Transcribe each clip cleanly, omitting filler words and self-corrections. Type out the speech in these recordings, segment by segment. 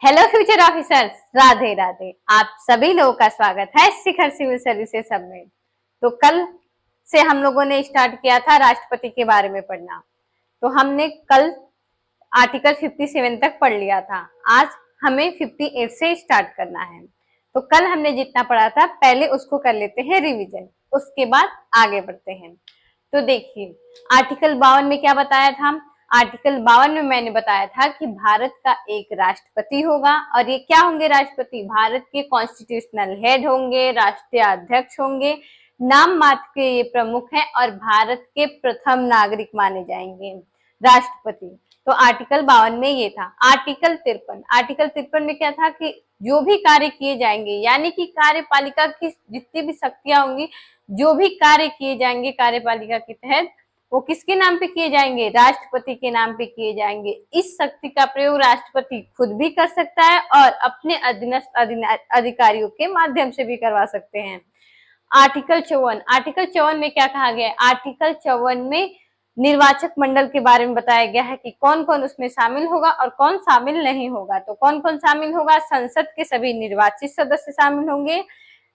Hello future officers, Radhe Radhe. आप सभी लोगों का स्वागत है शिखर सिविल सर्विसेज सब में। तो कल से हम लोगों ने स्टार्ट किया था राष्ट्रपति के बारे में पढ़ना। तो हमने कल आर्टिकल 57 तक पढ़ लिया था। आज हमें 58 से स्टार्ट करना है। तो कल हमने जितना पढ़ा था पहले उसको कर लेते हैं रिवीजन, उसके बाद आगे बढ़ते हैं। तो देखिए, आर्टिकल 52 में क्या बताया था। आर्टिकल 52 में मैंने बताया था कि भारत का एक राष्ट्रपति होगा और ये क्या होंगे राष्ट्रपति, भारत के कॉन्स्टिट्यूशनल हेड होंगे, राष्ट्रीय अध्यक्ष होंगे, नाम मात्र के ये प्रमुख हैं और भारत के प्रथम नागरिक माने जाएंगे राष्ट्रपति। तो आर्टिकल 52 में ये था। आर्टिकल 53 में क्या था कि जो भी कार्य किए जाएंगे, यानी कि कार्यपालिका की जितनी भी शक्तियां होंगी, जो भी कार्य किए जाएंगे कार्यपालिका के तहत, वो किसके नाम पे किए जाएंगे, राष्ट्रपति के नाम पे किए जाएंगे। इस शक्ति का प्रयोग राष्ट्रपति खुद भी कर सकता है और अपने अधीनस्थ अधिकारियों के माध्यम से भी करवा सकते हैं। आर्टिकल 54 में क्या कहा गया है। आर्टिकल 54 में निर्वाचक मंडल के बारे में बताया गया है कि कौन कौन उसमें शामिल होगा और कौन शामिल नहीं होगा। तो कौन कौन शामिल होगा, संसद के सभी निर्वाचित सदस्य शामिल होंगे,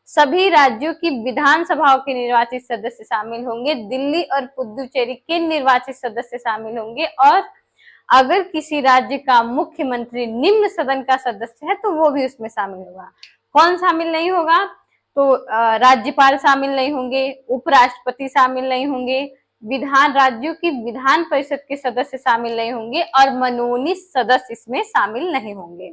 सभी राज्यों की विधानसभाओं के निर्वाचित सदस्य शामिल होंगे, दिल्ली और पुदुचेरी के निर्वाचित सदस्य शामिल होंगे, और अगर किसी राज्य का मुख्यमंत्री निम्न सदन का सदस्य है तो वो भी उसमें शामिल होगा। कौन शामिल नहीं होगा, तो राज्यपाल शामिल नहीं होंगे, उपराष्ट्रपति शामिल नहीं होंगे, राज्यों की विधान परिषद के सदस्य शामिल नहीं होंगे और मनोनीत सदस्य इसमें शामिल नहीं होंगे।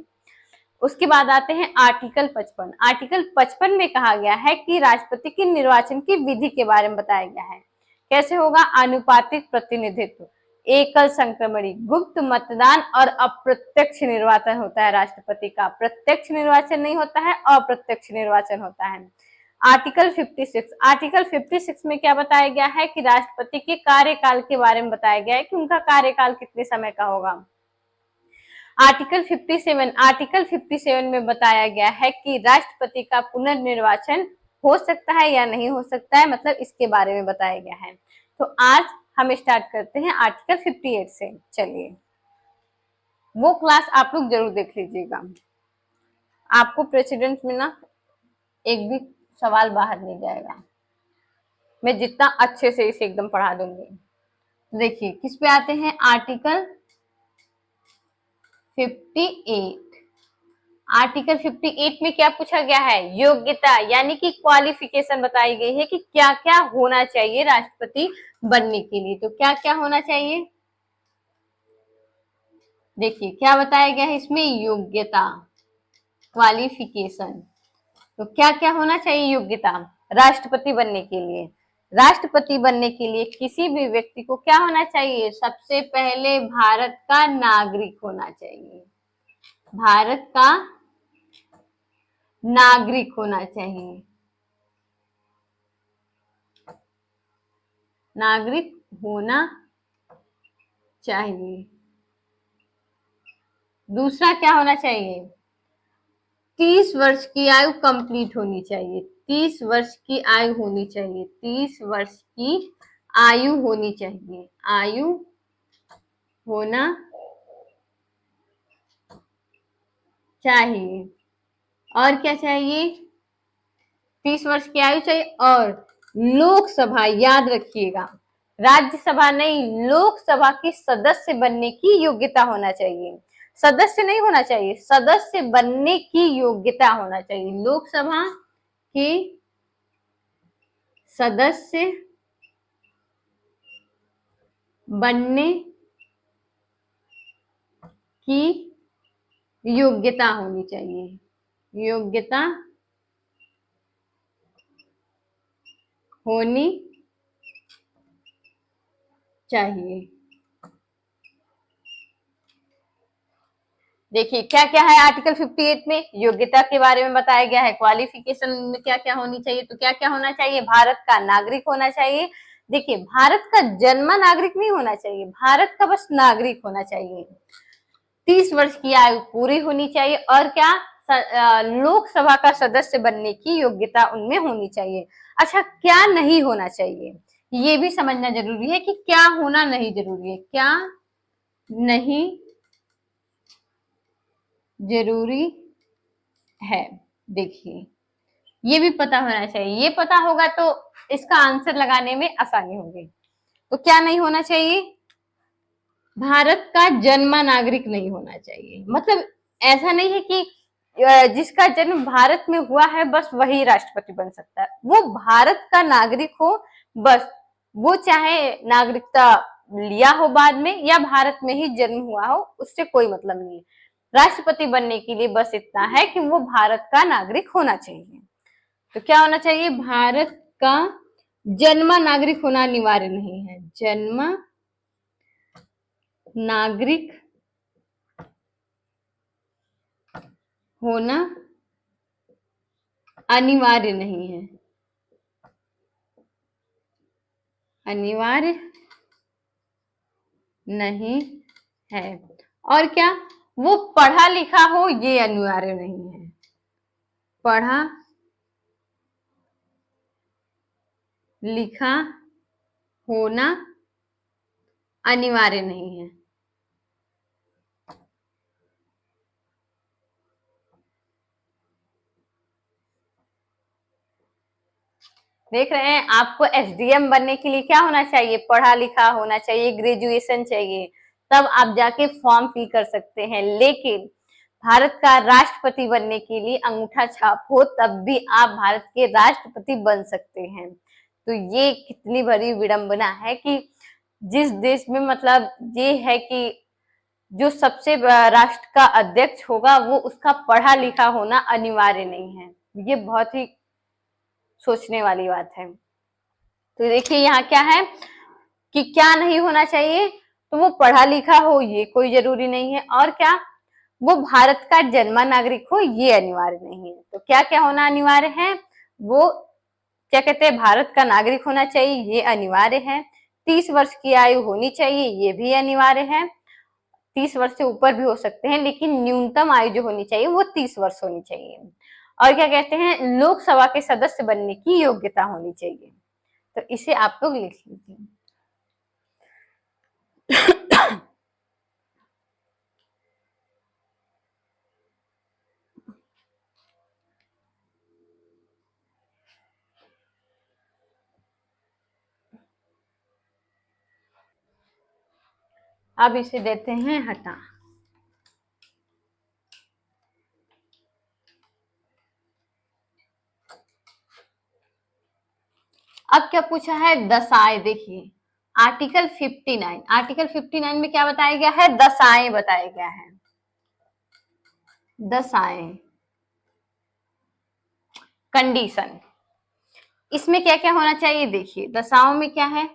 उसके बाद आते हैं आर्टिकल 55। आर्टिकल 55 में कहा गया है कि राष्ट्रपति के निर्वाचन की विधि के बारे में बताया गया है। कैसे होगा, आनुपातिक प्रतिनिधित्व, एकल संक्रमणी, गुप्त मतदान और अप्रत्यक्ष निर्वाचन होता है राष्ट्रपति का। प्रत्यक्ष निर्वाचन नहीं होता है, अप्रत्यक्ष निर्वाचन होता है। आर्टिकल 56 में क्या बताया गया है कि राष्ट्रपति के कार्यकाल के बारे में बताया गया है कि उनका कार्यकाल कितने समय का होगा। आर्टिकल 57 में बताया गया है कि राष्ट्रपति का पुनर्निर्वाचन हो सकता है या नहीं हो सकता है, मतलब इसके बारे में बताया गया है। तो आज हम स्टार्ट करते हैं आर्टिकल 58 से। चलिए, वो क्लास आप लोग जरूर देख लीजिएगा। आपको प्रेसिडेंट में ना एक भी सवाल बाहर नहीं जाएगा। मैं जितना अच्छे से इसे एकदम पढ़ा दूंगी। देखिए किस पे आते हैं, आर्टिकल 58। आर्टिकल 58 में क्या पूछा गया है, योग्यता यानी कि क्वालिफिकेशन बताई गई है कि क्या क्या होना चाहिए राष्ट्रपति बनने के लिए। तो क्या क्या होना चाहिए, देखिए क्या बताया गया है इसमें, योग्यता, क्वालिफिकेशन। तो क्या क्या होना चाहिए योग्यता राष्ट्रपति बनने के लिए। राष्ट्रपति बनने के लिए किसी भी व्यक्ति को क्या होना चाहिए, सबसे पहले भारत का नागरिक होना चाहिए। भारत का नागरिक होना चाहिए, नागरिक होना चाहिए। दूसरा क्या होना चाहिए, 30 वर्ष की आयु कंप्लीट होनी चाहिए। 30 वर्ष की आयु होनी चाहिए, 30 वर्ष की आयु होनी चाहिए, आयु होना चाहिए। और क्या चाहिए, 30 वर्ष की आयु चाहिए। और लोकसभा, याद रखिएगा राज्यसभा नहीं, लोकसभा की सदस्य बनने की योग्यता होना चाहिए। सदस्य नहीं होना चाहिए, सदस्य बनने की योग्यता होना चाहिए। लोकसभा की सदस्य बनने की योग्यता होनी चाहिए, योग्यता होनी चाहिए। देखिए क्या क्या है आर्टिकल 58 में, योग्यता के बारे में बताया गया है, क्वालिफिकेशन में क्या क्या होनी चाहिए। तो क्या क्या होना चाहिए, भारत का नागरिक होना चाहिए। देखिए भारत का जन्मा नागरिक नहीं होना चाहिए, भारत का बस नागरिक होना चाहिए। 30 वर्ष की आयु पूरी होनी चाहिए और क्या, लोकसभा का सदस्य बनने की योग्यता उनमें होनी चाहिए। अच्छा, क्या नहीं होना चाहिए, ये भी समझना जरूरी है कि क्या होना नहीं जरूरी है, क्या नहीं जरूरी है। देखिए, ये भी पता होना चाहिए। ये पता होगा तो इसका आंसर लगाने में आसानी होगी। तो क्या नहीं होना चाहिए? भारत का जन्मा नागरिक नहीं होना चाहिए। मतलब ऐसा नहीं है कि जिसका जन्म भारत में हुआ है बस वही राष्ट्रपति बन सकता है। वो भारत का नागरिक हो बस, वो चाहे नागरिकता लिया हो बाद में या भारत में ही जन्म हुआ हो, उससे कोई मतलब नहीं है। राष्ट्रपति बनने के लिए बस इतना है कि वो भारत का नागरिक होना चाहिए। तो क्या होना चाहिए? भारत का जन्मा नागरिक होना अनिवार्य नहीं है। जन्मा नागरिक होना अनिवार्य नहीं है। अनिवार्य नहीं है। और क्या? वो पढ़ा लिखा हो, ये अनिवार्य नहीं है। पढ़ा लिखा होना अनिवार्य नहीं है। देख रहे हैं, आपको एसडीएम बनने के लिए क्या होना चाहिए? पढ़ा लिखा होना चाहिए, ग्रेजुएशन चाहिए, तब आप जाके फॉर्म फिल कर सकते हैं। लेकिन भारत का राष्ट्रपति बनने के लिए अंगूठा छाप हो तब भी आप भारत के राष्ट्रपति बन सकते हैं। तो ये कितनी बड़ी विडंबना है कि जिस देश में मतलब ये है कि जो सबसे राष्ट्र का अध्यक्ष होगा वो उसका पढ़ा लिखा होना अनिवार्य नहीं है। ये बहुत ही सोचने वाली बात है। तो देखिए यहाँ क्या है कि क्या नहीं होना चाहिए? तो वो पढ़ा लिखा हो, ये कोई जरूरी नहीं है। और क्या? वो भारत का जन्मा नागरिक हो, ये अनिवार्य नहीं है। तो क्या क्या होना अनिवार्य है? वो क्या कहते हैं, भारत का नागरिक होना चाहिए, ये अनिवार्य है। 30 वर्ष की आयु होनी चाहिए, ये भी अनिवार्य है। 30 वर्ष से ऊपर भी हो सकते हैं, लेकिन न्यूनतम आयु जो होनी चाहिए वो 30 वर्ष होनी चाहिए। और क्या कहते हैं, लोकसभा के सदस्य बनने की योग्यता होनी चाहिए। तो इसे आप लोग लिख लीजिए। अब इसे देते हैं हटा। अब क्या पूछा है? दशाएं। देखिए आर्टिकल 59, आर्टिकल 59 में क्या बताया गया है? दशाएं बताया गया है। दशाएं कंडीशन, इसमें क्या क्या होना चाहिए? देखिए दशाओं में क्या है,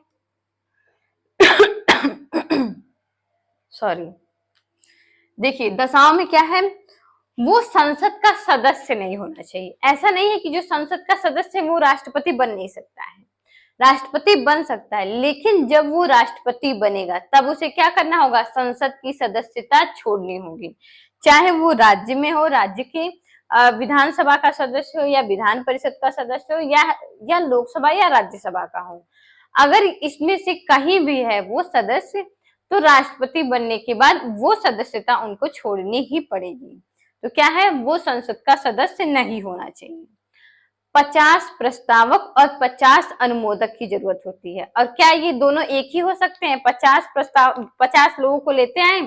सॉरी, देखिए दशाओं में क्या है, वो संसद का सदस्य नहीं होना चाहिए। ऐसा नहीं है कि जो संसद का सदस्य है वो राष्ट्रपति बन नहीं सकता है। राष्ट्रपति बन सकता है, लेकिन जब वो राष्ट्रपति बनेगा तब उसे क्या करना होगा? संसद की सदस्यता छोड़नी होगी। चाहे वो राज्य में हो, राज्य की विधानसभा का सदस्य हो या विधान परिषद का सदस्य हो या लोकसभा या राज्यसभा का हो। अगर इसमें से कहीं भी है वो सदस्य, तो राष्ट्रपति बनने के बाद वो सदस्यता उनको छोड़नी ही पड़ेगी। तो क्या है? वो संसद का सदस्य नहीं होना चाहिए। 50 प्रस्तावक और 50 अनुमोदक की जरूरत होती है। और क्या ये दोनों एक ही हो सकते हैं? 50 लोगों को लेते आए,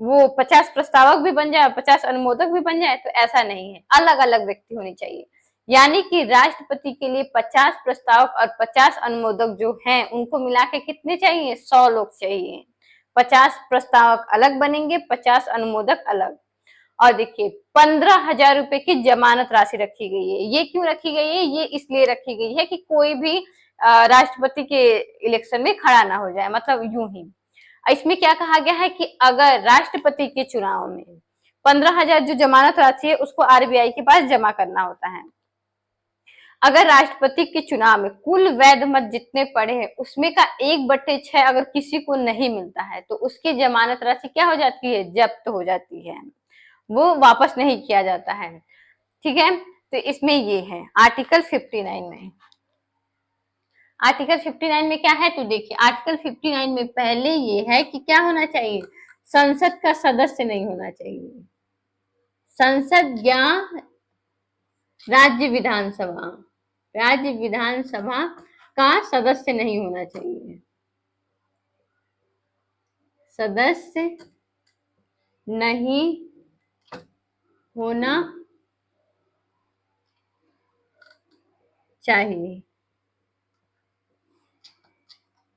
वो 50 प्रस्तावक भी बन जाए, 50 अनुमोदक भी बन जाए? तो ऐसा नहीं है, अलग अलग व्यक्ति होने चाहिए। यानी कि राष्ट्रपति के लिए 50 प्रस्तावक और 50 अनुमोदक जो हैं उनको मिला के कितने चाहिए? 100 लोग चाहिए। 50 प्रस्तावक अलग बनेंगे, 50 अनुमोदक अलग। और देखिए 15,000 रुपए की जमानत राशि रखी गई है। ये क्यों रखी गई है? ये इसलिए रखी गई है कि कोई भी राष्ट्रपति के इलेक्शन में खड़ा ना हो जाए, मतलब यूं ही। इसमें क्या कहा गया है कि अगर राष्ट्रपति के चुनाव में 15,000 जो जमानत राशि है उसको आरबीआई के पास जमा करना होता है। अगर राष्ट्रपति के चुनाव में कुल वैध मत जितने पड़े हैं उसमें का 1/6 अगर किसी को नहीं मिलता है तो उसकी जमानत राशि क्या हो जाती है? जब्त हो जाती है, वो वापस नहीं किया जाता है। ठीक है, तो इसमें ये है आर्टिकल 59 में। आर्टिकल 59 में क्या है? तो देखिए आर्टिकल 59 में पहले ये है कि क्या होना चाहिए? संसद का सदस्य नहीं होना चाहिए। संसद या राज्य विधानसभा, राज्य विधानसभा का सदस्य नहीं होना चाहिए, सदस्य नहीं होना चाहिए।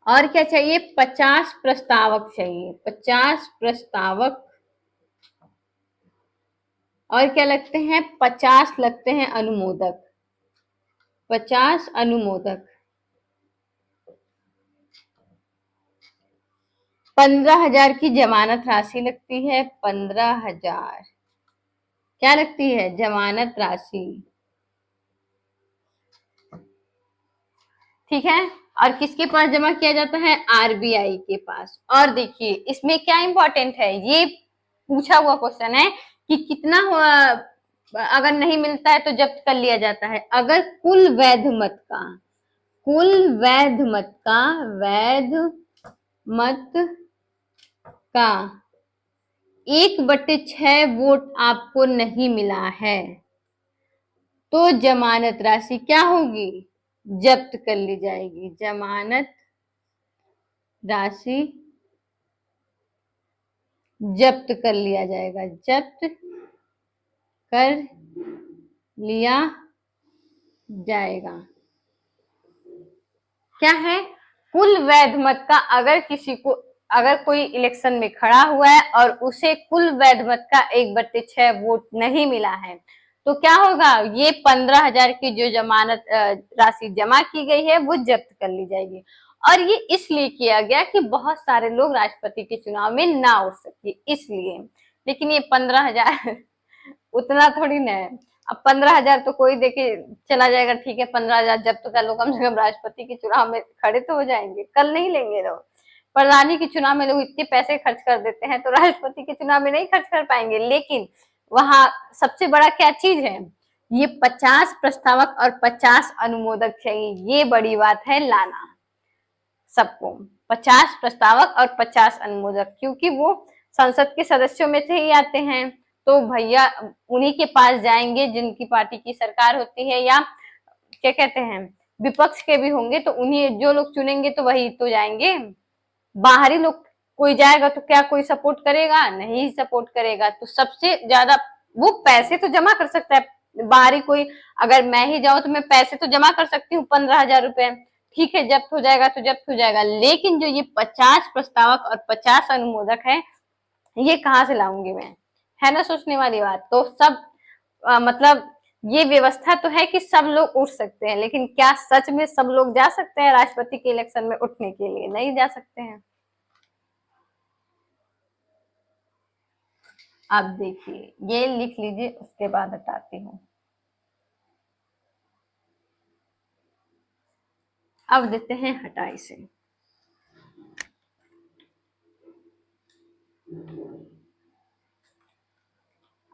और क्या चाहिए? 50 प्रस्तावक चाहिए, 50 प्रस्तावक। और क्या लगते हैं? 50 लगते हैं अनुमोदक, 50 अनुमोदक। 15,000 की जमानत राशि लगती है, 15,000 क्या लगती है? जमानत राशि। ठीक है। और किसके पास जमा किया जाता है? आरबीआई के पास। और देखिए इसमें क्या इंपॉर्टेंट है, ये पूछा हुआ क्वेश्चन है कि कितना अगर नहीं मिलता है तो जब्त कर लिया जाता है। अगर कुल वैध मत का, कुल वैध मत का, वैध मत का 1/6 वोट आपको नहीं मिला है तो जमानत राशि क्या होगी? जब्त कर ली जाएगी। जमानत राशि जब्त कर लिया जाएगा, जब्त कर लिया जाएगा। क्या है? कुल वैध मत का, अगर किसी को, अगर कोई इलेक्शन में खड़ा हुआ है और उसे कुल वैध मत का 1/6 वोट नहीं मिला है तो क्या होगा? ये 15,000 की जो जमानत राशि जमा की गई है वो जब्त कर ली जाएगी। और ये इसलिए किया गया कि बहुत सारे लोग राष्ट्रपति के चुनाव में ना उठ सके, इसलिए। लेकिन ये 15,000 उतना थोड़ी ना है। अब 15,000 तो कोई देके चला जाएगा, ठीक है 15,000 जब्त कर लो, कम से कम राष्ट्रपति के चुनाव में खड़े तो हो जाएंगे। कल नहीं लेंगे लोग, प्रधानी के चुनाव में लोग इतने पैसे खर्च कर देते हैं तो राष्ट्रपति के चुनाव में नहीं खर्च कर पाएंगे। लेकिन वहां सबसे बड़ा क्या चीज है? ये 50 प्रस्तावक और 50 अनुमोदक चाहिए, ये बड़ी बात है लाना सबको। 50 प्रस्तावक और 50 अनुमोदक, क्योंकि वो संसद के सदस्यों में से ही आते हैं। तो भैया उन्हीं के पास जाएंगे जिनकी पार्टी की सरकार होती है, या क्या कहते हैं विपक्ष के भी होंगे, तो उन्हीं जो लोग चुनेंगे तो वही तो जाएंगे। बाहरी लोग कोई जाएगा तो क्या कोई सपोर्ट करेगा? नहीं सपोर्ट करेगा। तो सबसे ज्यादा वो पैसे तो जमा कर सकता है बाहरी कोई। अगर मैं ही जाऊं तो मैं पैसे तो जमा कर सकती हूँ, 15,000 रुपए, ठीक है जब्त हो जाएगा तो जब्त हो जाएगा। लेकिन जो ये 50 प्रस्तावक और 50 अनुमोदक है, ये कहाँ से लाऊंगी मैं? है ना सोचने वाली बात। तो सब मतलब ये व्यवस्था तो है कि सब लोग उठ सकते हैं, लेकिन क्या सच में सब लोग जा सकते हैं राष्ट्रपति के इलेक्शन में उठने के लिए? नहीं जा सकते हैं। अब देखिए ये लिख लीजिए, उसके बाद हटाती हूँ। अब देते हैं हटा इसे।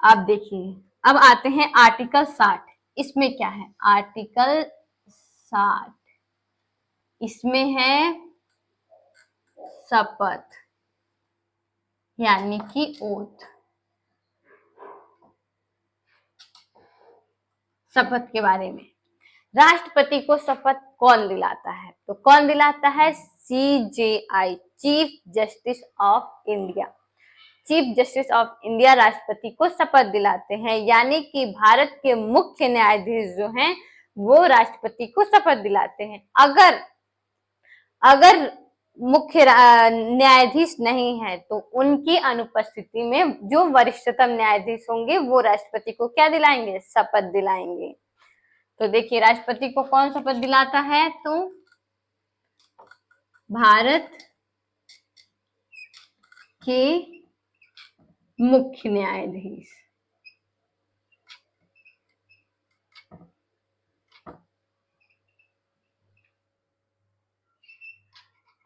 अब देखिए, अब आते हैं आर्टिकल 60। इसमें क्या है? आर्टिकल 60 इसमें है शपथ, यानी कि ओथ। शपथ के बारे में, राष्ट्रपति को शपथ कौन दिलाता है? तो कौन दिलाता है? CJI, chief justice of India. Chief justice of India राष्ट्रपति को शपथ दिलाते हैं, यानी कि भारत के मुख्य न्यायाधीश जो हैं वो राष्ट्रपति को शपथ दिलाते हैं। अगर अगर मुख्य न्यायाधीश नहीं है तो उनकी अनुपस्थिति में जो वरिष्ठतम न्यायाधीश होंगे वो राष्ट्रपति को क्या दिलाएंगे? शपथ दिलाएंगे। तो देखिए राष्ट्रपति को कौन शपथ दिलाता है? तो भारत के मुख्य न्यायाधीश।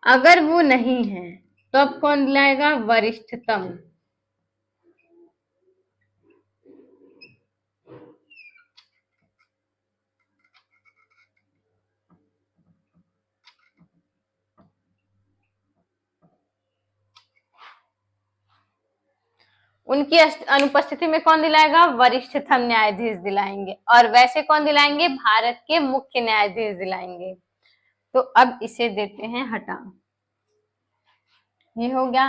अगर वो नहीं है तो अब कौन दिलाएगा? वरिष्ठतम। उनकी अनुपस्थिति में कौन दिलाएगा? वरिष्ठतम न्यायाधीश दिलाएंगे। और वैसे कौन दिलाएंगे? भारत के मुख्य न्यायाधीश दिलाएंगे। तो अब इसे देते हैं हटा। ये हो गया।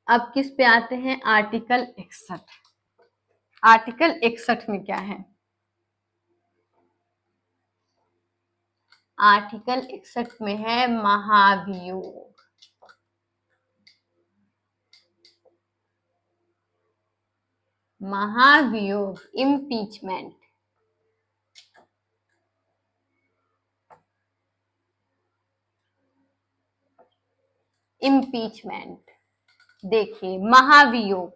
अब किस पे आते हैं? आर्टिकल 61। आर्टिकल 61 में क्या है? आर्टिकल 61 में है महाभियोग। महाभियोग, इम्पीचमेंट। इम्पीचमेंट। देखिए, महाभियोग,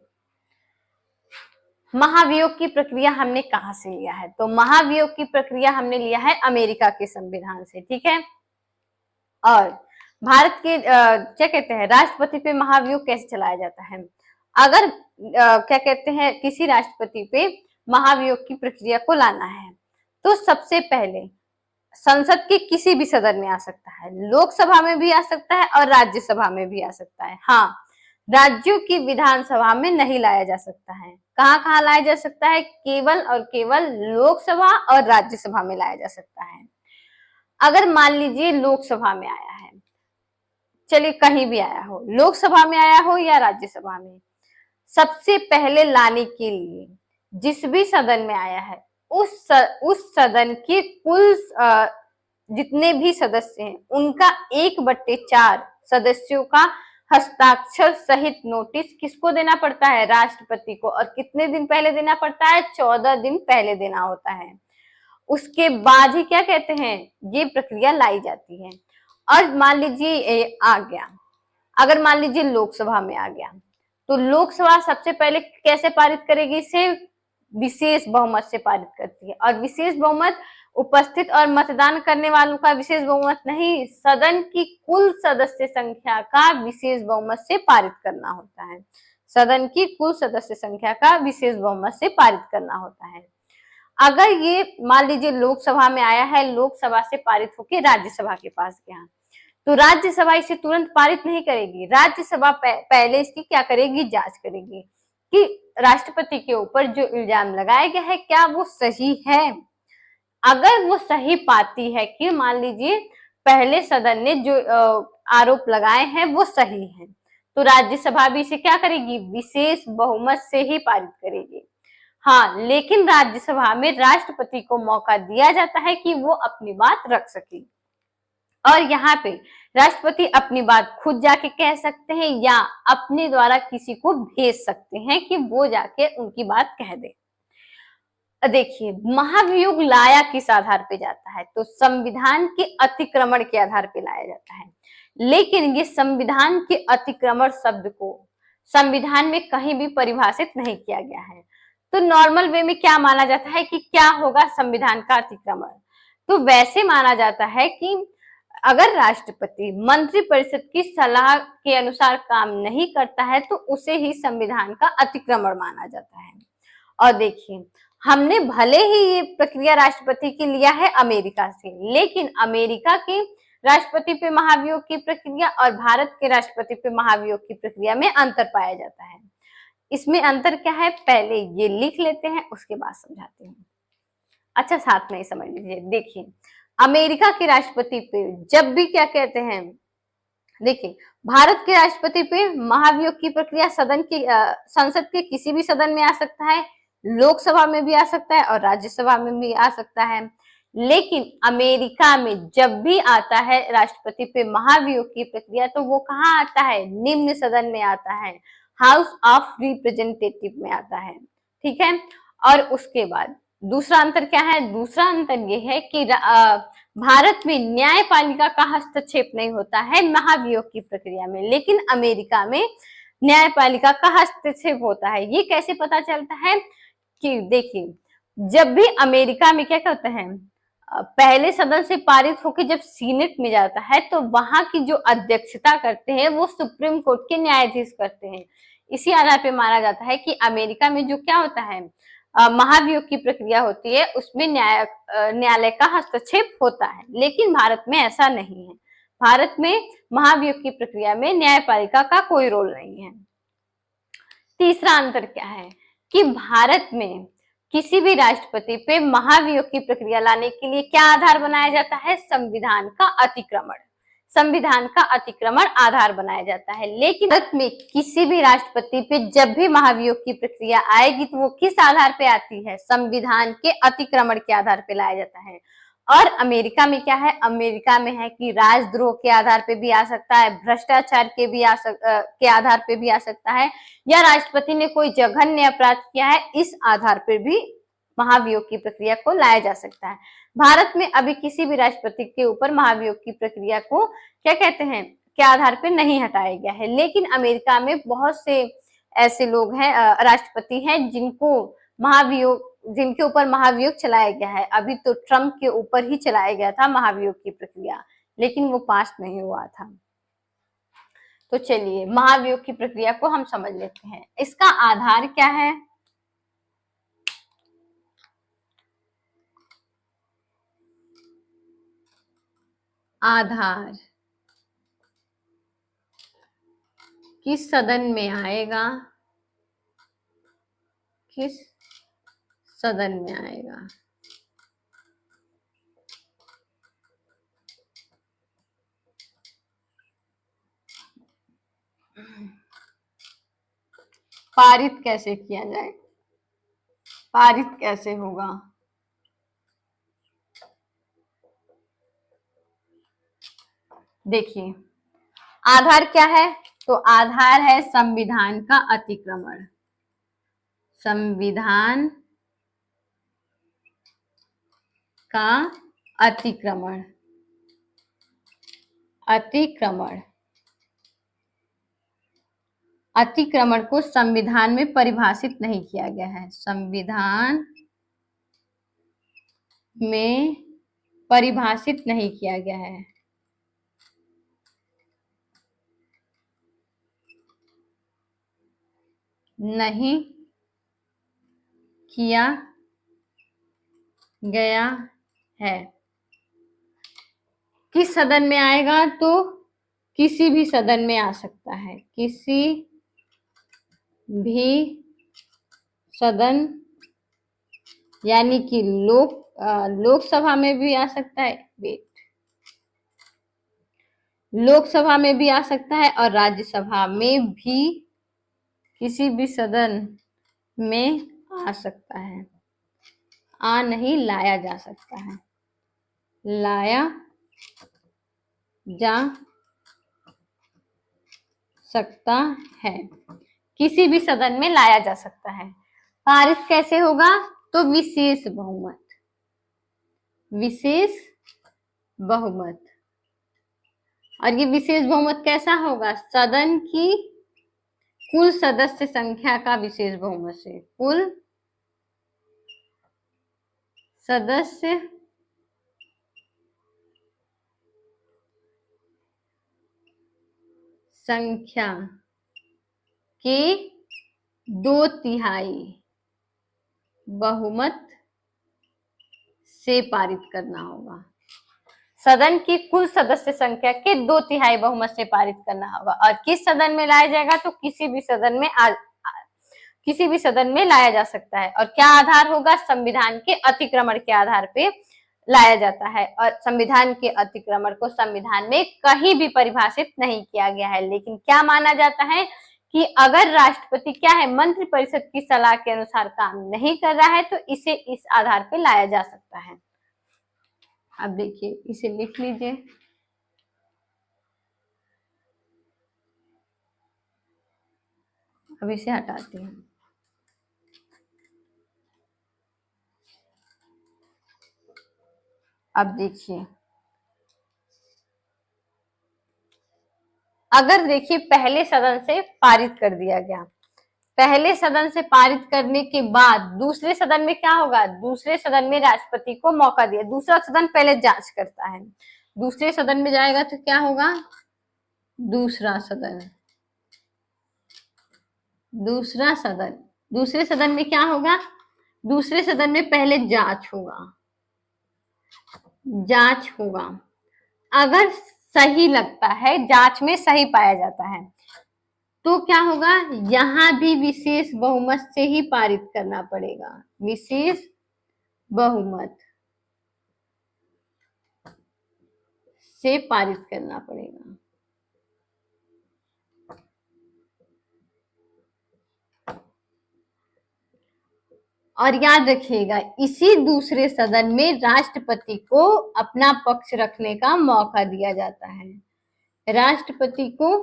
महाभियोग की प्रक्रिया हमने कहां से लिया है? तो महाभियोग की प्रक्रिया हमने लिया है अमेरिका के संविधान से, ठीक है। और भारत के क्या कहते हैं, राष्ट्रपति पे महाभियोग कैसे चलाया जाता है? अगर क्या कहते हैं, किसी राष्ट्रपति पे महाभियोग की प्रक्रिया को लाना है तो सबसे पहले संसद के किसी भी सदन में आ सकता है, लोकसभा में भी आ सकता है और राज्यसभा में भी आ सकता है। हाँ, राज्यों की विधानसभा में नहीं लाया जा सकता है। कहाँ कहाँ लाया जा सकता है? केवल और केवल लोकसभा और राज्यसभा में लाया जा सकता है। अगर मान लीजिए लोकसभा में आया है, चलिए कहीं भी आया हो, लोकसभा में आया हो या राज्यसभा में, सबसे पहले लाने के लिए जिस भी सदन में आया है उस सदन के कुल जितने भी सदस्य हैं उनका 1/4 सदस्यों का हस्ताक्षर सहित नोटिस किसको देना पड़ता है? राष्ट्रपति को। और कितने दिन पहले देना पड़ता है? 14 दिन पहले देना होता है। उसके बाद ही क्या कहते हैं, ये प्रक्रिया लाई जाती है। और मान लीजिए आ गया, अगर मान लीजिए लोकसभा में आ गया तो लोकसभा सबसे पहले कैसे पारित करेगी? इसे विशेष बहुमत से पारित करती है। और विशेष बहुमत उपस्थित और मतदान करने वालों का विशेष बहुमत नहीं, सदन की कुल सदस्य संख्या का विशेष बहुमत से पारित करना होता है। सदन की कुल सदस्य संख्या का विशेष बहुमत से पारित करना होता है। अगर ये मान लीजिए लोकसभा में आया है, लोकसभा से पारित होकर राज्यसभा के पास गया, तो राज्यसभा इसे तुरंत पारित नहीं करेगी। राज्यसभा पहले इसकी क्या करेगी? जांच करेगी कि राष्ट्रपति के ऊपर जो इल्जाम लगाया गया है क्या वो सही है। अगर वो सही पाती है कि मान लीजिए पहले सदन ने जो आरोप लगाए हैं वो सही है, तो राज्यसभा भी इसे क्या करेगी? विशेष बहुमत से ही पारित करेगी। हाँ, लेकिन राज्यसभा में राष्ट्रपति को मौका दिया जाता है कि वो अपनी बात रख सके। और यहाँ पे राष्ट्रपति अपनी बात खुद जाके कह सकते हैं या अपने द्वारा किसी को भेज सकते हैं कि वो जाके उनकी बात कह दे। देखिए, महाभियोग लाया किस आधार पे जाता है? तो संविधान के अतिक्रमण के आधार पे लाया जाता है। लेकिन ये संविधान के अतिक्रमण शब्द को संविधान में कहीं भी परिभाषित नहीं किया गया है। तो नॉर्मल वे में क्या माना जाता है कि क्या होगा संविधान का अतिक्रमण? तो वैसे माना जाता है कि अगर राष्ट्रपति मंत्रिपरिषद की सलाह के अनुसार काम नहीं करता है तो उसे ही संविधान का अतिक्रमण माना जाता है। और देखिए, हमने भले ही ये प्रक्रिया राष्ट्रपति की लिया है अमेरिका से, लेकिन अमेरिका के राष्ट्रपति पे महाभियोग की प्रक्रिया और भारत के राष्ट्रपति पे महाभियोग की प्रक्रिया में अंतर पाया जाता है। इसमें अंतर क्या है, पहले ये लिख लेते हैं, उसके बाद समझाते हैं। अच्छा, साथ में ही समझ लीजिए। देखिए, अमेरिका के राष्ट्रपति पे जब भी क्या कहते हैं, देखिए भारत के राष्ट्रपति पे महाभियोग की प्रक्रिया संसद के किसी भी सदन में आ सकता है, लोकसभा में भी आ सकता है और राज्यसभा में भी आ सकता है। लेकिन अमेरिका में जब भी आता है राष्ट्रपति पे महाभियोग की प्रक्रिया तो वो कहाँ आता है? निम्न सदन में आता है, हाउस ऑफ रिप्रेजेंटेटिव में आता है, ठीक है। और उसके बाद दूसरा अंतर क्या है? दूसरा अंतर ये है कि भारत में न्यायपालिका का हस्तक्षेप नहीं होता है महाभियोग की प्रक्रिया में, लेकिन अमेरिका में न्यायपालिका का हस्तक्षेप होता है। ये कैसे पता चलता है कि देखिए, जब भी अमेरिका में क्या कहते हैं, पहले सदन से पारित होकर जब सीनेट में जाता है तो वहां की जो अध्यक्षता करते हैं वो सुप्रीम कोर्ट के न्यायाधीश करते हैं। इसी आधार पे माना जाता है कि अमेरिका में जो क्या होता है, महाभियोग की प्रक्रिया होती है उसमें न्यायालय का हस्तक्षेप होता है, लेकिन भारत में ऐसा नहीं है। भारत में महाभियोग की प्रक्रिया में न्यायपालिका का कोई रोल नहीं है। तीसरा अंतर क्या है कि भारत में किसी भी राष्ट्रपति पे महाभियोग की प्रक्रिया लाने के लिए क्या आधार बनाया जाता है? संविधान का अतिक्रमण। संविधान का अतिक्रमण आधार बनाया जाता है। लेकिन भारत में किसी भी राष्ट्रपति पे जब भी महाभियोग की प्रक्रिया आएगी तो वो किस आधार पे आती है? संविधान के अतिक्रमण के आधार पे लाया जाता है। और अमेरिका में क्या है? अमेरिका में है कि राजद्रोह के आधार पे भी आ सकता है, भ्रष्टाचार के भी के आधार पे भी आ सकता है, या राष्ट्रपति ने कोई जघन्य अपराध किया है, इस आधार पर भी महाभियोग की प्रक्रिया को लाया जा सकता है। भारत में अभी किसी भी राष्ट्रपति के ऊपर महाभियोग की प्रक्रिया को क्या कहते हैं, के आधार पर नहीं हटाया गया है। लेकिन अमेरिका में बहुत से ऐसे लोग हैं, राष्ट्रपति हैं, जिनके ऊपर महाभियोग चलाया गया है। अभी तो ट्रम्प के ऊपर ही चलाया गया था महाभियोग की प्रक्रिया, लेकिन वो पास नहीं हुआ था। तो चलिए महाभियोग की प्रक्रिया को हम समझ लेते हैं। इसका आधार क्या है? आधार किस सदन में आएगा, किस सदन में आएगा। पारित कैसे किया जाए, पारित कैसे होगा? देखिए आधार क्या है, तो आधार है संविधान का अतिक्रमण। संविधान का अतिक्रमण, अतिक्रमण, अतिक्रमण को संविधान में परिभाषित नहीं किया गया है। संविधान में परिभाषित नहीं किया गया है। नहीं किया गया है। किस सदन में आएगा, तो किसी भी सदन में आ सकता है, किसी भी सदन, यानी कि लोकसभा में भी आ सकता है, लोकसभा में भी आ सकता है और राज्यसभा में भी किसी भी सदन में आ सकता है। आ नहीं, लाया जा सकता है, लाया जा सकता है, किसी भी सदन में लाया जा सकता है। पारित कैसे होगा, तो विशेष बहुमत, विशेष बहुमत। और ये विशेष बहुमत कैसा होगा? सदन की कुल सदस्य संख्या का विशेष बहुमत से, कुल सदस्य संख्या के 2/3 बहुमत से पारित करना होगा। सदन की कुल सदस्य संख्या के 2/3 बहुमत से पारित करना होगा। और किस सदन में लाया जाएगा, तो किसी भी सदन में किसी भी सदन में लाया जा सकता है। और क्या आधार होगा? संविधान के अतिक्रमण के आधार पे लाया जाता है। और संविधान के अतिक्रमण को संविधान में कहीं भी परिभाषित नहीं किया गया है। लेकिन क्या माना जाता है कि अगर राष्ट्रपति क्या है, मंत्रिपरिषद की सलाह के अनुसार काम नहीं कर रहा है, तो इसे इस आधार पे लाया जा सकता है। अब देखिए, इसे लिख लीजिए। अब इसे हटाते हैं। अब देखिए, अगर देखिए पहले सदन से पारित कर दिया गया, पहले सदन से पारित करने के बाद दूसरे सदन में क्या होगा? दूसरे सदन में राष्ट्रपति को मौका दिया, दूसरा सदन पहले जांच करता है, दूसरे सदन में जाएगा तो क्या होगा? दूसरा सदन, दूसरा सदन, दूसरे सदन में क्या होगा? दूसरे सदन में पहले जांच होगा, जांच होगा। अगर सही लगता है, जांच में सही पाया जाता है, तो क्या होगा, यहां भी विशेष बहुमत से ही पारित करना पड़ेगा, विशेष बहुमत से पारित करना पड़ेगा। और याद रखिएगा, इसी दूसरे सदन में राष्ट्रपति को अपना पक्ष रखने का मौका दिया जाता है, राष्ट्रपति को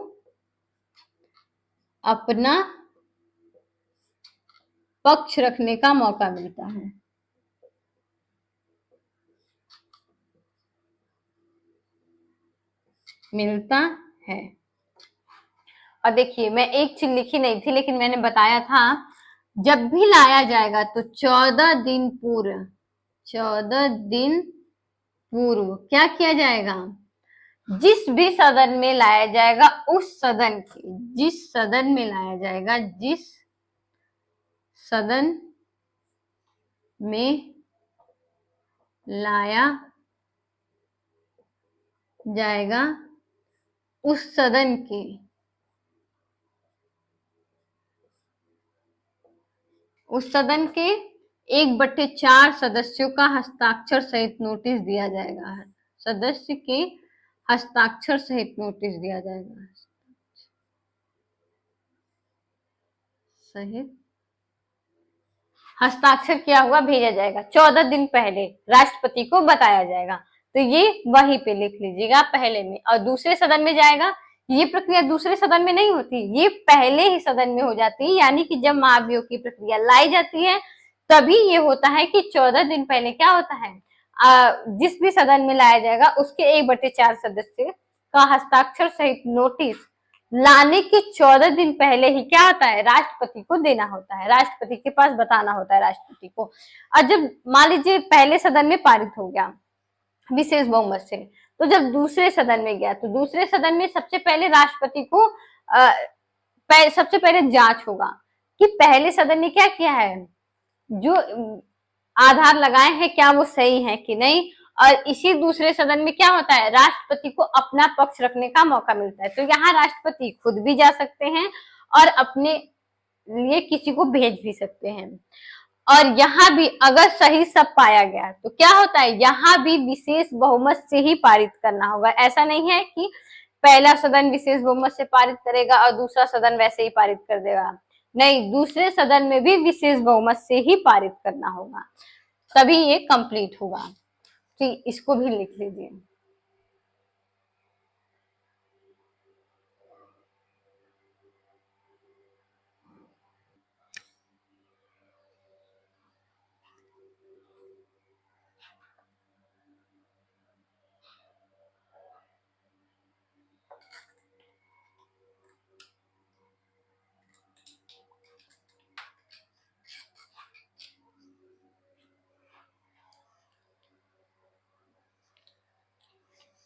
अपना पक्ष रखने का मौका मिलता है। मिलता है। और देखिए, मैं एक चीज लिखी नहीं थी लेकिन मैंने बताया था, जब भी लाया जाएगा तो 14 दिन पूर्व, 14 दिन पूर्व क्या किया जाएगा, जिस भी सदन में लाया जाएगा उस सदन की, जिस सदन में लाया जाएगा, जिस सदन में लाया जाएगा उस सदन के के 1/4 सदस्यों का हस्ताक्षर सहित नोटिस दिया जाएगा, सदस्य के हस्ताक्षर सहित नोटिस दिया जाएगा, सहित हस्ताक्षर किया हुआ भेजा जाएगा, 14 दिन पहले राष्ट्रपति को बताया जाएगा। तो ये वहीं पे लिख लीजिएगा पहले में। और दूसरे सदन में जाएगा, ये प्रक्रिया दूसरे सदन में नहीं होती, ये पहले ही सदन में हो जाती है, यानी कि जब महाभियोग की प्रक्रिया लाई जाती है तभी ये होता है कि 14 दिन पहले क्या होता है, जिस भी सदन में लाया जाएगा उसके 1/4 सदस्य का हस्ताक्षर सहित नोटिस लाने के 14 दिन पहले ही क्या होता है, राष्ट्रपति को देना होता है, राष्ट्रपति के पास बताना होता है राष्ट्रपति को। और जब मान लीजिए पहले सदन में पारित हो गया विशेष बहुमत से, तो जब दूसरे सदन में गया तो दूसरे सदन में सबसे पहले राष्ट्रपति को सबसे पहले जांच होगा कि पहले सदन ने क्या किया है, जो आधार लगाए हैं क्या वो सही है कि नहीं। और इसी दूसरे सदन में क्या होता है, राष्ट्रपति को अपना पक्ष रखने का मौका मिलता है। तो यहाँ राष्ट्रपति खुद भी जा सकते हैं और अपने लिए किसी को भेज भी सकते हैं। और यहाँ भी अगर सही सब पाया गया तो क्या होता है, यहाँ भी विशेष बहुमत से ही पारित करना होगा। ऐसा नहीं है कि पहला सदन विशेष बहुमत से पारित करेगा और दूसरा सदन वैसे ही पारित कर देगा, नहीं, दूसरे सदन में भी विशेष बहुमत से ही पारित करना होगा, तभी ये कंप्लीट होगा। तो इसको भी लिख लीजिए।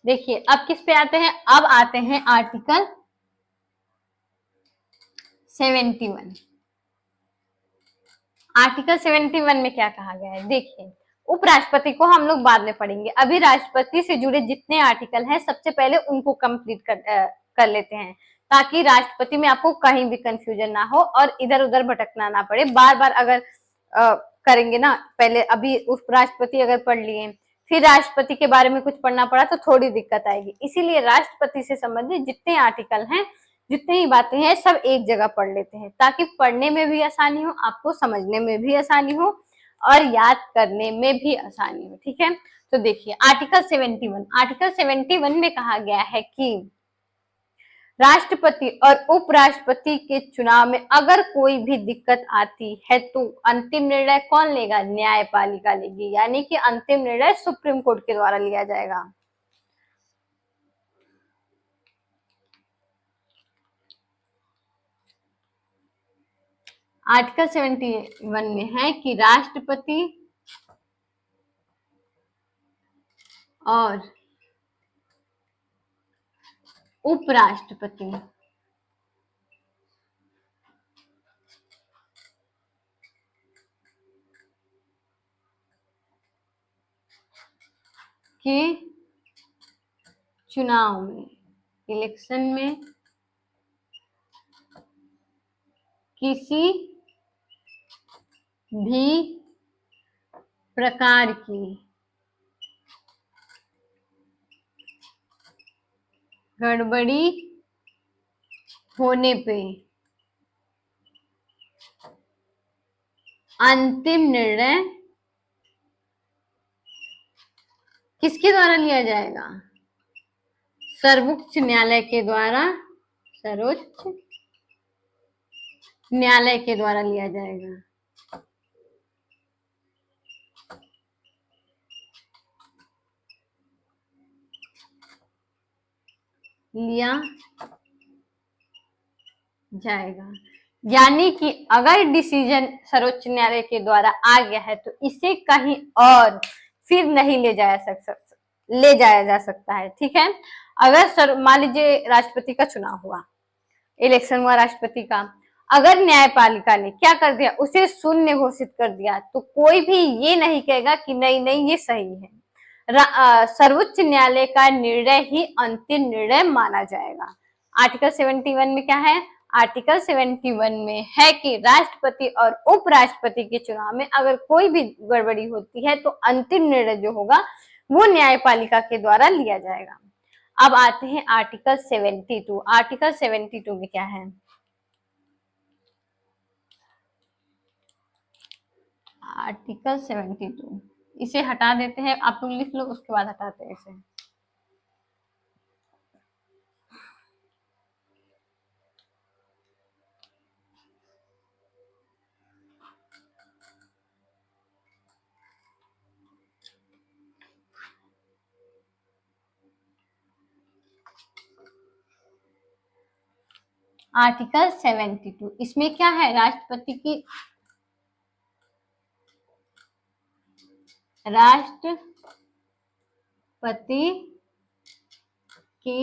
देखिए अब किस पे आते हैं, अब आते हैं आर्टिकल 71। आर्टिकल 71 में क्या कहा गया है, देखिए उपराष्ट्रपति को हम लोग बाद में पढ़ेंगे, अभी राष्ट्रपति से जुड़े जितने आर्टिकल हैं सबसे पहले उनको कंप्लीट कर लेते हैं, ताकि राष्ट्रपति में आपको कहीं भी कंफ्यूजन ना हो और इधर उधर भटकना ना पड़े। बार बार अगर करेंगे ना, पहले अभी उपराष्ट्रपति अगर पढ़ लिए फिर राष्ट्रपति के बारे में कुछ पढ़ना पड़ा तो थोड़ी दिक्कत आएगी। इसीलिए राष्ट्रपति से संबंधित जितने आर्टिकल हैं, जितनी ही बातें हैं, सब एक जगह पढ़ लेते हैं, ताकि पढ़ने में भी आसानी हो, आपको समझने में भी आसानी हो और याद करने में भी आसानी हो। ठीक है, तो देखिए आर्टिकल 71। आर्टिकल 71 में कहा गया है कि राष्ट्रपति और उपराष्ट्रपति के चुनाव में अगर कोई भी दिक्कत आती है तो अंतिम निर्णय कौन लेगा, न्यायपालिका लेगी, यानी कि अंतिम निर्णय सुप्रीम कोर्ट के द्वारा लिया जाएगा। आर्टिकल 71 में है कि राष्ट्रपति और उपराष्ट्रपति के चुनाव में, इलेक्शन में किसी भी प्रकार की गड़बड़ी होने पे अंतिम निर्णय किसके द्वारा लिया जाएगा? सर्वोच्च न्यायालय के द्वारा, सर्वोच्च न्यायालय के द्वारा लिया जाएगा। लिया जाएगा, यानी कि अगर डिसीजन सर्वोच्च न्यायालय के द्वारा आ गया है तो इसे कहीं और फिर नहीं ले जाया जा सकता है। ठीक है, अगर मान लीजिए राष्ट्रपति का चुनाव हुआ, इलेक्शन हुआ राष्ट्रपति का, अगर न्यायपालिका ने क्या कर दिया, उसे शून्य घोषित कर दिया, तो कोई भी ये नहीं कहेगा कि नहीं नहीं ये सही है। सर्वोच्च न्यायालय का निर्णय ही अंतिम निर्णय माना जाएगा। आर्टिकल 71 में क्या है? आर्टिकल 71 में है कि राष्ट्रपति और उपराष्ट्रपति के चुनाव में अगर कोई भी गड़बड़ी होती है तो अंतिम निर्णय जो होगा वो न्यायपालिका के द्वारा लिया जाएगा। अब आते हैं आर्टिकल 72। आर्टिकल 72 में क्या है? आर्टिकल 72 इसे हटा देते हैं, आप लोग लिख लो, उसके बाद हटाते हैं इसे। आर्टिकल 72 इसमें क्या है? राष्ट्रपति की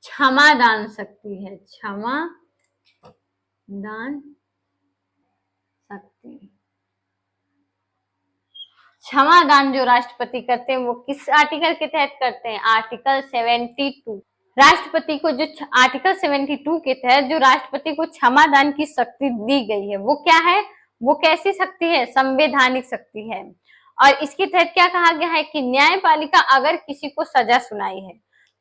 क्षमा दान शक्ति है, क्षमा दान शक्ति। क्षमा दान जो राष्ट्रपति करते हैं वो किस आर्टिकल के तहत करते हैं? आर्टिकल 72। राष्ट्रपति को जो आर्टिकल 72 के तहत जो राष्ट्रपति को क्षमा दान की शक्ति दी गई है वो क्या है? वो कैसी शक्ति है? संवैधानिक शक्ति है। और इसके तहत क्या कहा गया है कि न्यायपालिका अगर किसी को सजा सुनाई है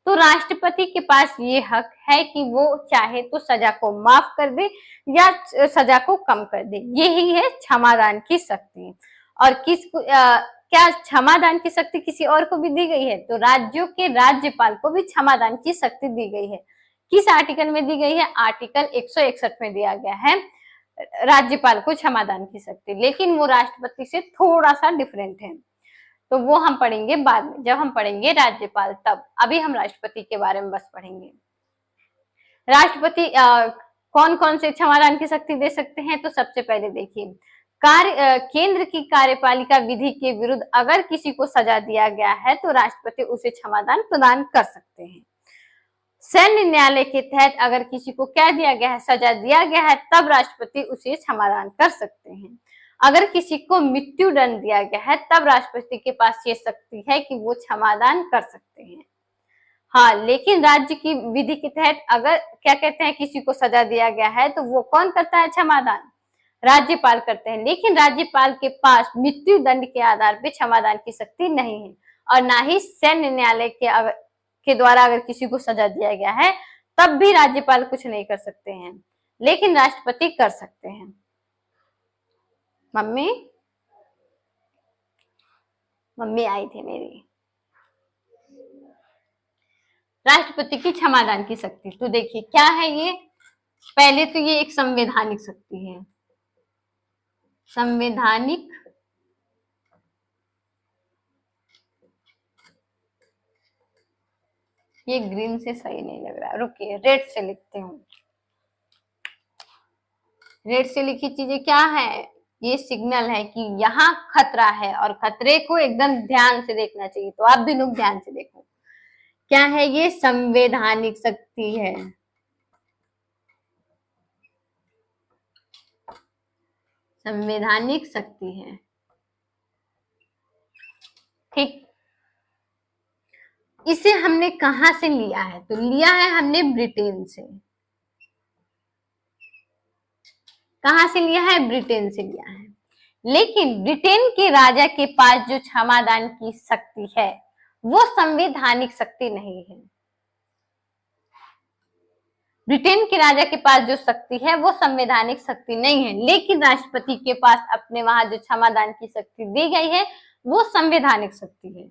तो राष्ट्रपति के पास ये हक है कि वो चाहे तो सजा को माफ कर दे या सजा को कम कर दे। यही है क्षमादान की शक्ति। और क्या क्षमादान की शक्ति किसी और को भी दी गई है? तो राज्यों के राज्यपाल को भी क्षमादान की शक्ति दी गई है। किस आर्टिकल में दी गई है? आर्टिकल 161 में दिया गया है राज्यपाल को क्षमादान की शक्ति, लेकिन वो राष्ट्रपति से थोड़ा सा डिफरेंट है। तो वो हम पढ़ेंगे बाद में, जब हम पढ़ेंगे राज्यपाल तब। अभी हम राष्ट्रपति के बारे में बस पढ़ेंगे। राष्ट्रपति कौन कौन से क्षमादान की शक्ति दे सकते हैं? तो सबसे पहले देखिए, केंद्र की कार्यपालिका विधि के विरुद्ध अगर किसी को सजा दिया गया है तो राष्ट्रपति उसे क्षमादान प्रदान कर सकते हैं। सैन्य न्यायालय के तहत अगर किसी को क्या दिया गया है? सजा दिया गया है, तब राष्ट्रपति उसे क्षमादान कर सकते हैं। अगर किसी को मृत्यु दंड दिया गया है तब राष्ट्रपति के पास ये शक्ति है कि वो क्षमादान कर सकते हैं। हाँ, लेकिन राज्य की विधि के तहत अगर क्या कहते हैं किसी को सजा दिया गया है तो वो कौन करता है क्षमादान? राज्यपाल करते हैं। लेकिन राज्यपाल के पास मृत्यु दंड के आधार पर क्षमादान की शक्ति नहीं है, और ना ही सैन्य न्यायालय के द्वारा अगर किसी को सजा दिया गया है तब भी राज्यपाल कुछ नहीं कर सकते हैं, लेकिन राष्ट्रपति कर सकते हैं। मम्मी आई थी मेरी। राष्ट्रपति की क्षमादान की शक्ति तो देखिए क्या है ये। पहले तो ये एक संवैधानिक शक्ति है, संवैधानिक ये ग्रीन से सही नहीं लग रहा, रुकिए रेड से लिखते हूँ। रेड से लिखी चीजें क्या है? ये सिग्नल है कि यहाँ खतरा है और खतरे को एकदम ध्यान से देखना चाहिए। तो आप भी लोग ध्यान से देखो, क्या है ये? संवैधानिक शक्ति है। संवैधानिक शक्ति है, ठीक। इसे हमने कहां से लिया है? तो लिया है हमने ब्रिटेन से। कहां से लिया है? ब्रिटेन से लिया है। लेकिन ब्रिटेन के राजा के पास जो क्षमादान की शक्ति है वो संवैधानिक शक्ति नहीं है। ब्रिटेन के राजा के पास जो शक्ति है वो संवैधानिक शक्ति नहीं है, लेकिन राष्ट्रपति के पास अपने वहां जो क्षमादान की शक्ति दी गई है वो संवैधानिक शक्ति है।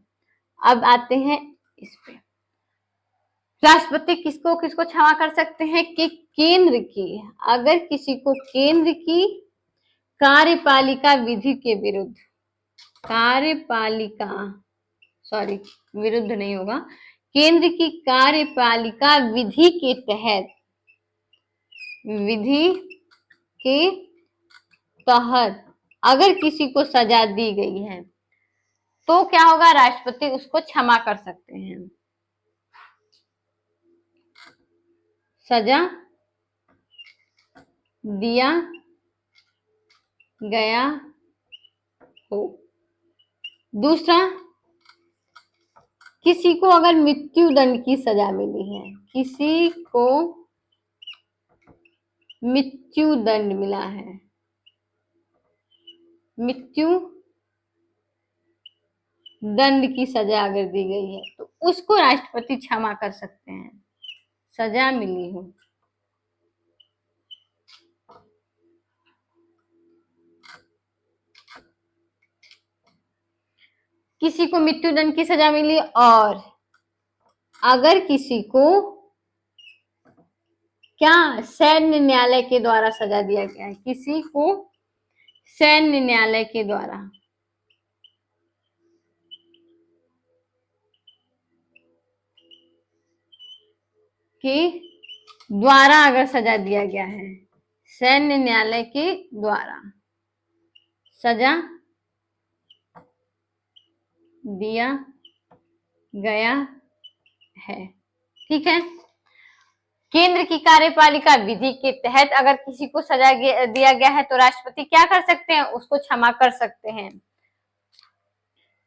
अब आते हैं इस पे, राष्ट्रपति किसको किसको क्षमा कर सकते हैं कि केंद्र की, अगर किसी को केंद्र की कार्यपालिका विधि के विरुद्ध, कार्यपालिका सॉरी विरुद्ध नहीं होगा, केंद्र की कार्यपालिका विधि के तहत, विधि के तहत अगर किसी को सजा दी गई है तो क्या होगा? राष्ट्रपति उसको क्षमा कर सकते हैं। सजा दिया गया हो। दूसरा, किसी को अगर मृत्यु दंड की सजा मिली है, किसी को मृत्यु दंड मिला है, मृत्यु दंड की सजा अगर दी गई है तो उसको राष्ट्रपति क्षमा कर सकते हैं, सजा मिली हो। किसी को मृत्यु दंड की सजा मिली और अगर किसी को क्या सैन्य न्यायालय के द्वारा सजा दिया गया है, किसी को सैन्य न्यायालय के द्वारा अगर सजा दिया गया है, सैन्य न्यायालय के द्वारा सजा दिया गया है, ठीक है। केंद्र की कार्यपालिका विधि के तहत अगर किसी को सजा दिया गया है तो राष्ट्रपति क्या कर सकते हैं? उसको क्षमा कर सकते हैं।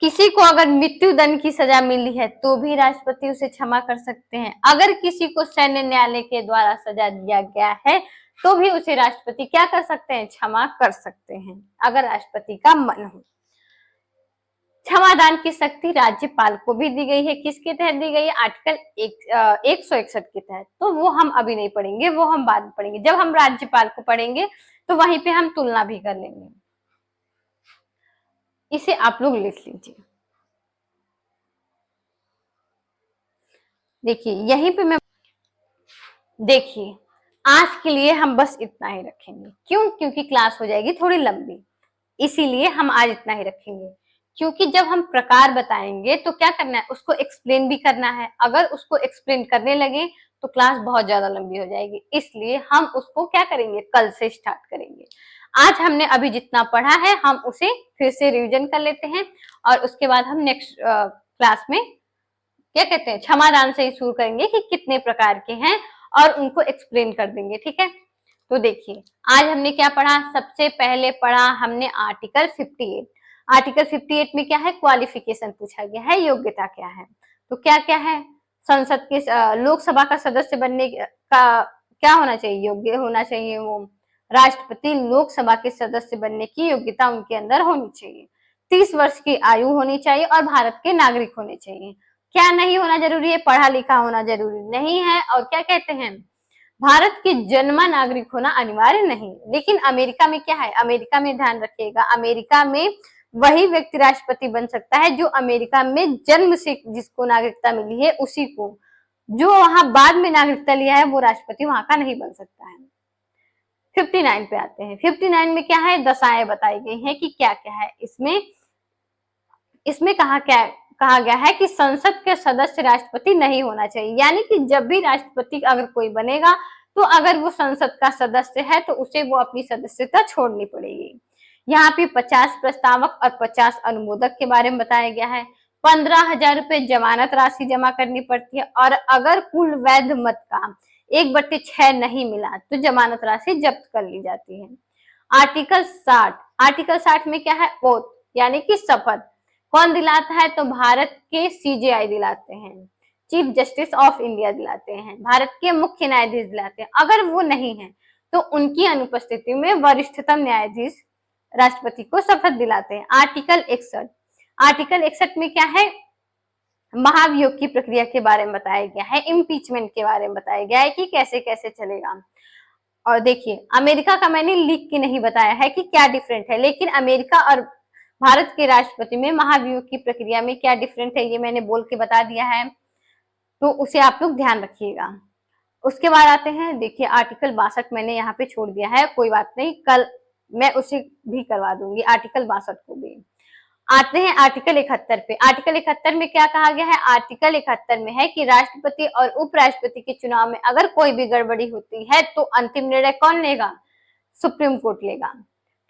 किसी को अगर मृत्यु दंड की सजा मिली है तो भी राष्ट्रपति उसे क्षमा कर सकते हैं। अगर किसी को सैन्य न्यायालय के द्वारा सजा दिया गया है तो भी उसे राष्ट्रपति क्या कर सकते हैं? क्षमा कर सकते हैं, अगर राष्ट्रपति का मन हो। क्षमादान की शक्ति राज्यपाल को भी दी गई है। किसके तहत दी गई है? आर्टिकल 161 के तहत। तो वो हम अभी नहीं पढ़ेंगे, वो हम बाद में पढ़ेंगे। जब हम राज्यपाल को पढ़ेंगे तो वहीं पे हम तुलना भी कर लेंगे। इसे आप लोग लिख लीजिए। देखिए यहीं पे मैं, देखिए आज के लिए हम बस इतना ही रखेंगे। क्यों? क्योंकि क्लास हो जाएगी थोड़ी लंबी, इसीलिए हम आज इतना ही रखेंगे। क्योंकि जब हम प्रकार बताएंगे तो क्या करना है? उसको एक्सप्लेन भी करना है। अगर उसको एक्सप्लेन करने लगे तो क्लास बहुत ज्यादा लंबी हो जाएगी, इसलिए हम उसको क्या करेंगे? कल से स्टार्ट करेंगे। आज हमने अभी जितना पढ़ा है हम उसे फिर से रिवीजन कर लेते हैं और उसके बाद हम नेक्स्ट क्लास में क्या कहते हैं, क्षमादान से ही शुरू करेंगे कि कितने प्रकार के हैं और उनको एक्सप्लेन कर देंगे, ठीक है। तो देखिए आज हमने क्या पढ़ा? सबसे पहले पढ़ा हमने आर्टिकल 58। आर्टिकल 58 में क्या है? क्वालिफिकेशन पूछा गया है, योग्यता क्या है। तो क्या क्या है? संसद के लोकसभा का सदस्य बनने का क्या होना चाहिए? योग्य होना चाहिए वो। राष्ट्रपति लोकसभा के सदस्य बनने की योग्यता उनके अंदर होनी चाहिए। 30 वर्ष की आयु होनी चाहिए और भारत के नागरिक होने चाहिए। क्या नहीं होना जरूरी है? पढ़ा लिखा होना जरूरी नहीं है। और क्या कहते हैं? भारत के जन्मा नागरिक होना अनिवार्य नहीं। लेकिन अमेरिका में क्या है? अमेरिका में ध्यान रखिएगा, अमेरिका में वही व्यक्ति राष्ट्रपति बन सकता है जो अमेरिका में जन्म से जिसको नागरिकता मिली है उसी को। जो वहां बाद में नागरिकता लिया है वो राष्ट्रपति वहां का नहीं बन सकता है। 59 पे आते हैं। 59 में क्या है? दशाएं बताई गई हैं कि क्या क्या है इसमें कहा गया है कि संसद के सदस्य राष्ट्रपति नहीं होना चाहिए। यानी कि जब भी राष्ट्रपति अगर कोई बनेगा तो अगर वो संसद का सदस्य है तो उसे वो अपनी सदस्यता छोड़नी पड़ेगी। यहाँ पे 50 प्रस्तावक और 50 अनुमोदक के बारे में बताया गया है। 15,000 रुपए जमानत राशि जमा करनी पड़ती है और अगर कुल वैध मत का 1/6 नहीं मिला तो जमानत राशि जब्त कर ली जाती है। आर्टिकल 60 में क्या है? ओथ यानी कि शपथ कौन दिलाता है? तो भारत के CJI दिलाते हैं, चीफ जस्टिस ऑफ इंडिया दिलाते हैं, भारत के मुख्य न्यायाधीश दिलाते हैं। अगर वो नहीं है तो उनकी अनुपस्थिति में वरिष्ठतम न्यायाधीश राष्ट्रपति को शपथ दिलाते हैं। आर्टिकल 61, आर्टिकल 61 में क्या है, महाभियोग की प्रक्रिया के बारे में बताया गया है, इम्पीचमेंट के बारे में बताया गया है कि कैसे कैसे चलेगा। और देखिए अमेरिका का मैंने लिख के नहीं बताया है कि क्या डिफरेंट है, लेकिन अमेरिका और भारत के राष्ट्रपति में महाभियोग की प्रक्रिया में क्या डिफरेंट है ये मैंने बोल के बता दिया है, तो उसे आप लोग ध्यान रखिएगा। उसके बाद आते हैं, देखिए आर्टिकल 62 मैंने यहाँ पे छोड़ दिया है, कोई बात नहीं, कल मैं उसे भी करवा दूंगी, आर्टिकल 62 को भी। आते हैं आर्टिकल 71 पे। आर्टिकल 71 में क्या कहा गया है, आर्टिकल 71 में है कि राष्ट्रपति और उपराष्ट्रपति के चुनाव में अगर कोई भी गड़बड़ी होती है तो अंतिम निर्णय कौन लेगा, सुप्रीम कोर्ट लेगा,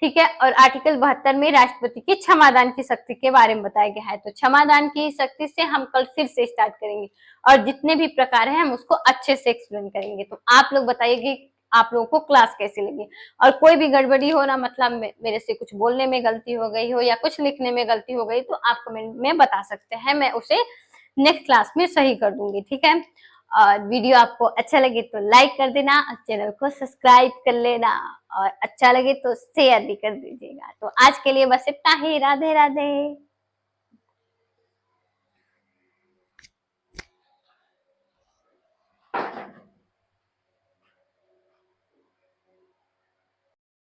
ठीक है। और आर्टिकल 72 में राष्ट्रपति की क्षमादान की शक्ति के बारे में बताया गया है। तो क्षमादान की शक्ति से हम कल फिर से स्टार्ट करेंगे और जितने भी प्रकार है हम उसको अच्छे से एक्सप्लेन करेंगे। तो आप लोग बताइए आप लोगों को क्लास कैसी लगी, और कोई भी गड़बड़ी हो ना, मतलब मेरे से कुछ बोलने में गलती हो गई हो या कुछ लिखने में गलती हो गई तो आप कमेंट में बता सकते हैं, मैं उसे नेक्स्ट क्लास में सही कर दूंगी, ठीक है। और वीडियो आपको अच्छा लगे तो लाइक कर देना और चैनल को सब्सक्राइब कर लेना, और अच्छा लगे तो शेयर भी कर दीजिएगा। तो आज के लिए बस इतना ही, राधे राधे।